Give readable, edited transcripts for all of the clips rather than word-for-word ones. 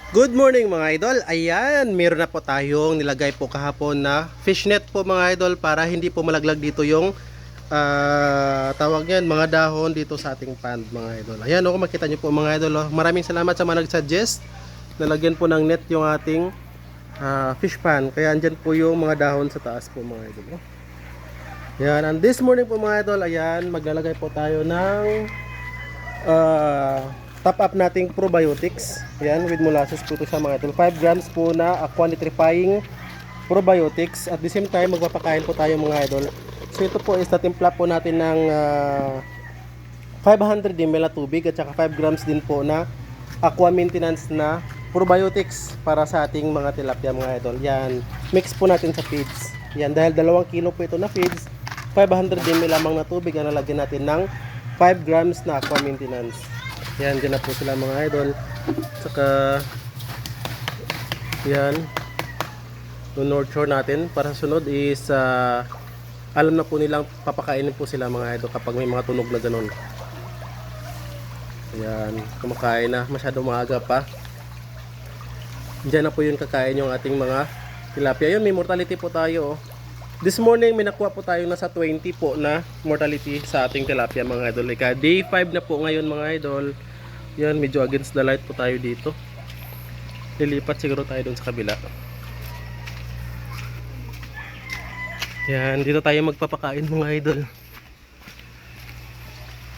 Good morning mga idol. Ayan, meron na po tayong nilagay po kahapon na fishnet po mga idol para hindi po malaglag dito yung tawag yan, mga dahon dito sa ating pond mga idol. Ayan o, makita nyo po mga idol. Oh. Maraming salamat sa mga nag-suggest. Nalagyan po ng net yung ating fish pan. Kaya andyan po yung mga dahon sa taas po mga idol. Oh. Ayan, and this morning po mga idol, ayan, maglalagay po tayo ng top up nating probiotics. Yan, with molasses po ito siya mga idol. 5 grams po na aqua nitrifying probiotics. At the same time, magpapakain po tayo mga idol. So ito po is natimpla po natin ng 500 ml na tubig at saka 5 grams din po na aqua maintenance na probiotics para sa ating mga tilapia mga idol. Yan, mix po natin sa feeds. Yan, dahil 2 kilo po ito na feeds, 500 ml lamang na tubig ang lalagyan natin ng 5 grams na aqua maintenance. Yan, dyan na po sila mga idol. Saka yan, nurture natin para sunod is alam na po nilang papakainin po sila mga idol kapag may mga tunog na ganun. Yan, kumakain na, masyado maaga pa. Dyan na po yun kakain yung ating mga tilapia. Yun, may mortality po tayo. This morning, may nakuha po tayo nasa 20 po na mortality sa ating tilapia mga idol. Ika, day 5 na po ngayon mga idol. Yan, medyo against the light po tayo dito. Lilipat siguro tayo doon sa kabila. Yan, dito tayo magpapakain mga idol.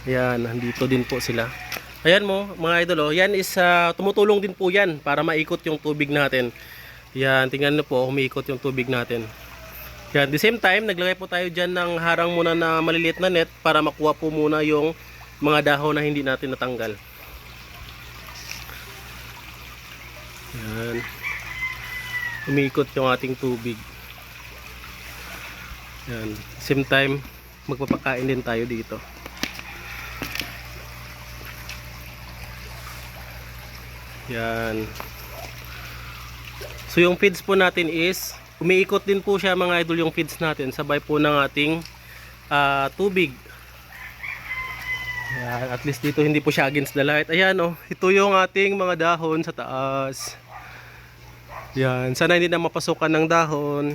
Yan, nandito din po sila. Ayan mo mga idol, oh. Yan is tumutulong din po yan para maikot yung tubig natin. Yan, tingnan niyo po, umiikot yung tubig natin. Yan, the same time, naglagay po tayo dyan ng harang muna na maliliit na net para makuha po muna yung mga dahon na hindi natin natanggal. Yan. Umiikot yung ating tubig. Yan, same time, magpapakain din tayo dito. Yan. So yung feeds po natin is umiikot din po siya mga idol yung feeds natin sabay po ng ating tubig. Ayan, at least dito hindi po siya against the light. Ayan oh, ito yung ating mga dahon sa taas. Yan, sana hindi na mapasukan ng dahon.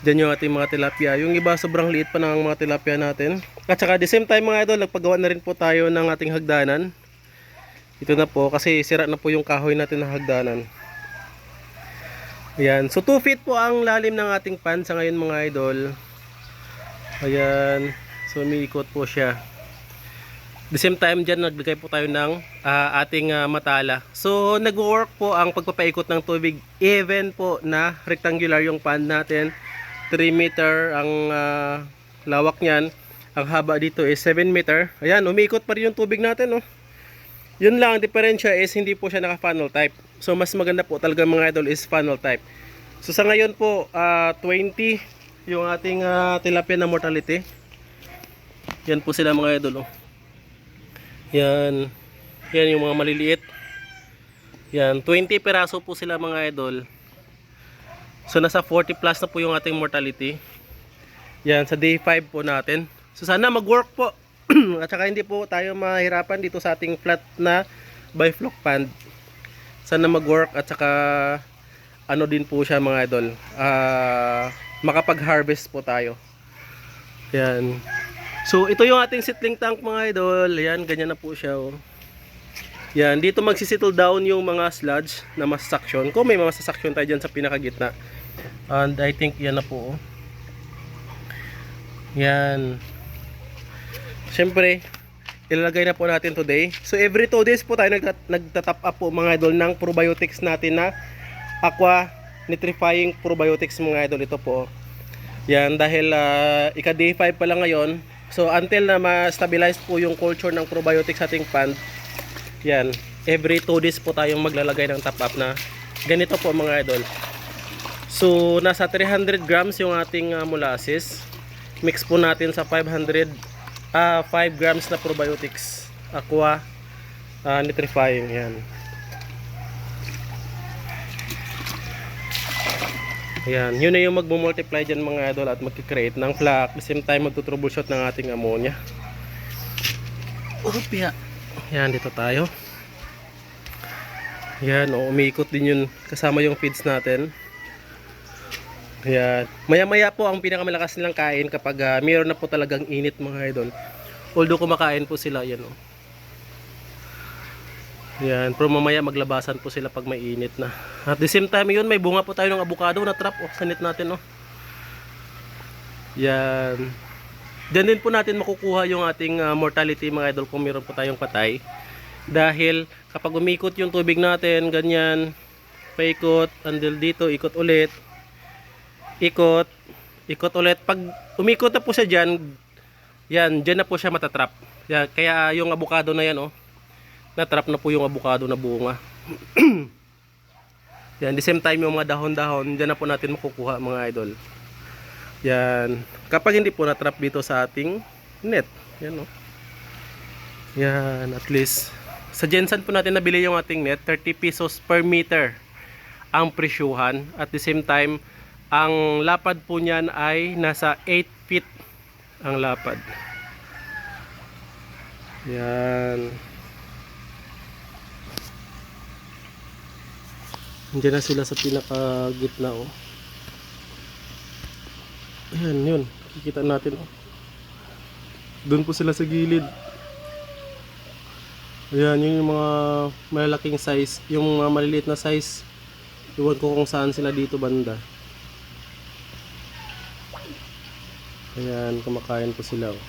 Diyan yung ating mga tilapia. Yung iba sobrang liit pa ng mga tilapia natin. At saka the same time mga idol, nagpagawa na rin po tayo ng ating hagdanan. Ito na po kasi sira na po yung kahoy natin ng hagdanan. Ayan, so 2 feet po ang lalim ng ating pan sa ngayon mga idol. Ayan, so umiikot po siya. The same time dyan naglagay po tayo ng ating matala. So nag-work po ang pagpapaikot ng tubig even po na rectangular yung pan natin. 3 meter ang lawak niyan. Ang haba dito is 7 meter. Ayan, umiikot pa rin yung tubig natin. Oh. Yun lang, ang diferensya is hindi po siya naka-funnel type. So mas maganda po talaga mga idol is funnel type. So sa ngayon po 20 yung ating tilapia na mortality. Yan po sila mga idol. Oh. Yan. Yan yung mga maliliit. Yan, 20 peraso po sila mga idol. So nasa 40 plus na po yung ating mortality. Yan, sa day 5 po natin. So sana mag-work po. At saka hindi po tayo mahirapan dito sa ating flat na bifloc pond. Sana mag-work at saka ano din po siya mga idol, makapag-harvest po tayo. Yan. So ito yung ating settling tank mga idol. Yan, ganyan na po siya. Oh. Yan, dito magsisettle down yung mga sludge na masasuction. Kung may mga masasuction tayo dyan sa pinakagitna. And I think yan na po. Oh. Yan. Siyempre, ilalagay na po natin today. So every 2 days po tayo nagtatap up po mga idol ng probiotics natin na aqua nitrifying probiotics mga idol. Ito po. Yan, dahil ika day 5 pa lang ngayon. So until na ma-stabilize po yung culture ng probiotics sa ating pond. Yan, every 2 days po tayong maglalagay ng top up na ganito po mga idol. So nasa 300 grams yung ating molasses. Mix po natin sa 5 grams na probiotics aqua nitrifying. Yan. Ayan, yun na yung magmumultiply dyan mga idol at magkikreate ng plaque. At the same time magtutroubleshoot ng ating ammonia. Upya. Yan, dito tayo. Yan, umiikot din yun kasama yung feeds natin. Yan. Maya-maya po ang pinakamalakas nilang kain kapag mayroon na po talagang init mga idol. Although kumakain po sila, yan o. Yan, pero mamaya maglabasan po sila pag may init na. At the same time yun, may bunga po tayo ng avocado na trap sa net natin, oh. Yan. Diyan din po natin makukuha yung ating mortality mga idol kung meron po tayong patay. Dahil kapag umikot yung tubig natin, ganyan, paikot, until dito, ikot ulit. Ikot ulit. Pag umikot na po siya dyan, yan, dyan na po siya matatrap. Yan, kaya yung avocado na yan, oh, natrap na po yung avocado na bunga. Yan, the same time yung mga dahon-dahon, dyan na po natin makukuha mga idol. Yan, kapag hindi po natrap dito sa ating net, yan, oh. Yan, at least sa Jensen po natin nabili yung ating net, 30 pesos per meter ang presyuhan. At the same time, ang lapad po niyan ay nasa 8 feet ang lapad. Yan. Diyan na sila sa pinaka gitna, oh. Ayan, yun. Kikita natin, oh. Doon po sila sa gilid. Ayan, yun yung mga malalaking size. Yung mga maliliit na size, iwan ko kung saan sila dito banda. Ayan, kumakain po sila, oh.